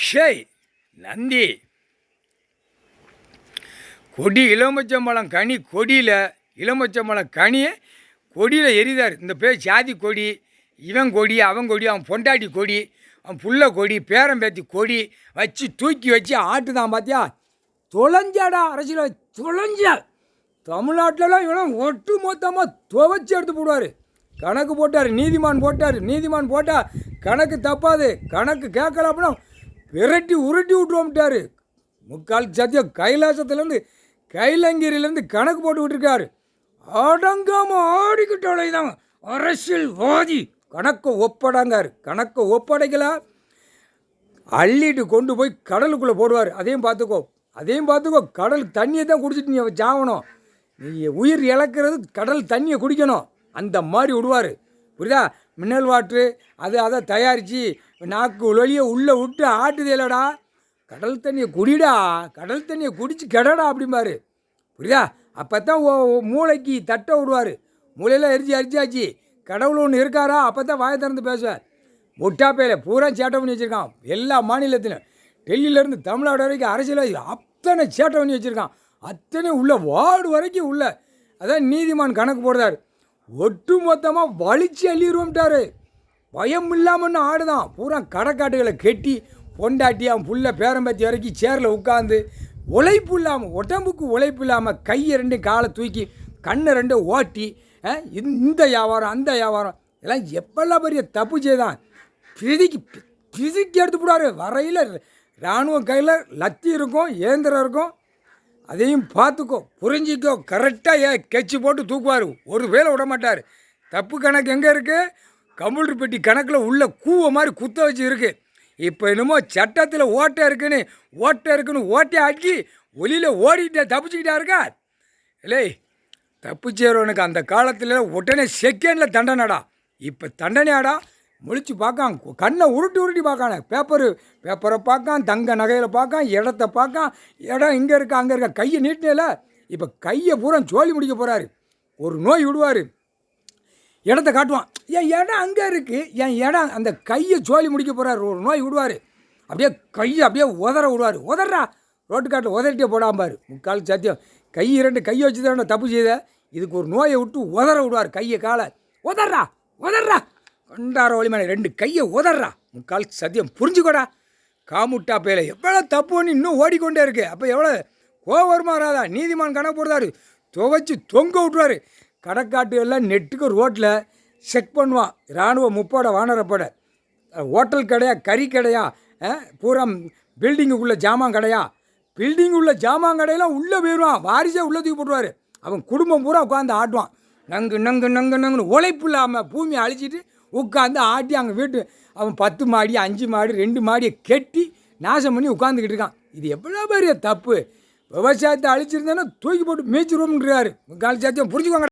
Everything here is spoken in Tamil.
ஷேய் நந்தி கொடி இளமச்சம்பழம் கனி கொடியில் இளமச்சம்பழம் கனியை கொடியில் எரிதார். இந்த பேர் சாதி கொடி, இவன் கொடி, அவன் கொடி, அவன் பொண்டாட்டி கொடி, அவன் புள்ள கொடி, பேரம்பேத்தி கொடி வச்சு தூக்கி வச்சு ஆட்டுதான். பார்த்தியா, தொலைஞ்சாடா அரசியல் தொலைஞ்சா. தமிழ்நாட்டிலலாம் இவனும் ஒட்டு மொத்தமாக துவச்சி எடுத்து போடுவார். கணக்கு போட்டார், நீதிமான் போட்டார். நீதிமான் போட்டால் கணக்கு தப்பாது, கணக்கு கேட்கல அப்படின்னா விரட்டி உருட்டி விட்டுவோம்ட்டார். முக்கால் சத்தியம் கைலாசத்துலேருந்து கைலங்கிரிலேருந்து கணக்கு போட்டு விட்டுருக்காரு. அடங்காமல் ஆடிக்கிட்டாலே தான் அரசியல்வாதி. கணக்கை ஒப்படைங்கார். கணக்கை ஒப்படைக்கல அள்ளிட்டு கொண்டு போய் கடலுக்குள்ளே போடுவார். அதையும் பார்த்துக்கோ. கடல் தண்ணியை தான் குடிச்சிட்டு நீ சாகணும். நீ உயிர் இழக்கிறது கடல் தண்ணியை குடிக்கணும். அந்த மாதிரி விடுவார். புரியுதா? மினரல் வாட்ரு அதை தயாரித்து நாக்கு ஒளியை உள்ளே விட்டு ஆட்டுதே இல்லைடா. கடல் தண்ணியை குடிடா, கடல் தண்ணியை குடிச்சு கெடடா அப்படிம்பாரு. புரியுதா? அப்போ தான் மூளைக்கு தட்டை விடுவார். மூளையெல்லாம் எரிச்சாச்சு. கடவுள் ஒன்று இருக்காரா? அப்போ தான் வாயை திறந்து பேசுவார். முட்டாப்பையில் பூரா சேட்டை பண்ணி வச்சுருக்கான். எல்லா மாநிலத்திலும் டெல்லியிலேருந்து தமிழ்நாடு வரைக்கும் அரசியல்வாதி அத்தனை சேட்டை பண்ணி வச்சுருக்கான். அத்தனை உள்ள வார்டு வரைக்கும் உள்ள. அதான் நீதிமான் கணக்கு போடுறார். ஒட்டு மொத்தமாக வலிச்சு அள்ளிடுவோம்ட்டார். பயம் இல்லாமன்னு ஆடுதான். பூரா கடைக்காட்டுகளை கெட்டி பொண்டாட்டி அவன் புள்ள பேரம்பத்தி வரைக்கும் சேரில் உட்காந்து உழைப்பு இல்லாமல், உடம்புக்கு உழைப்பு இல்லாமல் கையை ரெண்டும் காலை தூக்கி கண்ணை ரெண்டும் ஓட்டி இந்த வியாபாரம் அந்த வியாபாரம் இதெல்லாம் எப்பெல்லாம் பெரிய தப்பு செய்தான். பிதுக்கி எடுத்து போடுவார். வரையில் இராணுவம் கையில் லத்தி இருக்கும், இயந்திரம் இருக்கும். அதையும் பார்த்துக்கோ, புரிஞ்சிக்கோ. கரெக்டாக கெச்சு போட்டு தூக்குவார். ஒரு வேலை விட மாட்டார். தப்பு கணக்கு எங்கே இருக்குது? கம்ப்யூட்டர் பெட்டி கணக்கில் உள்ள கூவ மாதிரி குத்த வச்சு இருக்குது. இப்போ என்னமோ சட்டத்தில் ஓட்டை இருக்குன்னு ஓட்டை ஆக்கி ஒலியில் ஓடிக்கிட்டே தப்பிச்சுக்கிட்டா இருக்கா? இல்லை, தப்பிச்சேரவனுக்கு அந்த காலத்தில் உடனே செகண்டில் தண்டனைடா. இப்போ தண்டனையாடா. முழிச்சு பார்க்கான், கண்ணை உருட்டி பார்க்கானே. பேப்பரை பார்க்கான், தங்க நகையில் பார்க்கான், இடத்த பார்க்கான். இடம் இங்கே இருக்கா அங்கே இருக்கா. கையை நீட்டினேல. இப்போ கையை பூரா சோழி முடிக்க போகிறாரு. ஒரு நோய் விடுவார். இடத்த காட்டுவான். என் இடம் அங்கே இருக்குது, என் இடம். அந்த கையை சோழி முடிக்க போகிறார். ஒரு நோய் விடுவார். அப்படியே கையை அப்படியே விடுவார். உதறா ரோட்டு காட்டில் உதறிட்டே போடாம்பார். முக்கால் சத்தியம் கை இரண்டு கையை வச்சு தான் தப்பு செய்த. இதுக்கு ஒரு நோயை விட்டு விடுவார். கையை காலை உதறா கண்டார வழிமான ரெண்டு கையை உதறா. முக்கால் சத்தியம் புரிஞ்சுக்கோடா. காமுட்டா பேல எவ்வளோ தப்புன்னு இன்னும் ஓடிக்கொண்டே இருக்கு. அப்போ எவ்வளோ கோவம் வருமாறாதா? நீதிமான் கணக்கு போடுறாரு. துவைச்சி தொங்க விட்டுருவார். கடைக்காட்டு எல்லாம் நெட்டுக்கு ரோட்டில் செக் பண்ணுவான். இராணுவ முப்போட வானரப்பட ஹோட்டல் கடையா, கறி கடையா, பூரா பில்டிங்குக்குள்ளே ஜாமான் கடையா, பில்டிங்குள்ள ஜாமான் கடையெல்லாம் உள்ளே போயிடுவான். வாரிசே உள்ளே தூக்கி போட்டுருவார். அவன் குடும்பம் பூரா உட்காந்து ஆட்டுவான். நங்குன்னு உழைப்பு இல்லாமல் பூமியை அழிச்சிட்டு உட்காந்து ஆட்டி அங்கே வீட்டு அவன் 10 மாடி 5 மாடி 2 மாடியை கெட்டி நாசம் பண்ணி உட்காந்துக்கிட்டு இருக்கான். இது எவ்வளோ பெரிய தப்பு. விவசாயத்தை அழிச்சிருந்தேன்னா தூக்கி போட்டு மேய்ச்சிருவோம்ன்றாரு. காலி சாத்தியம் புரிஞ்சுக்கோங்க.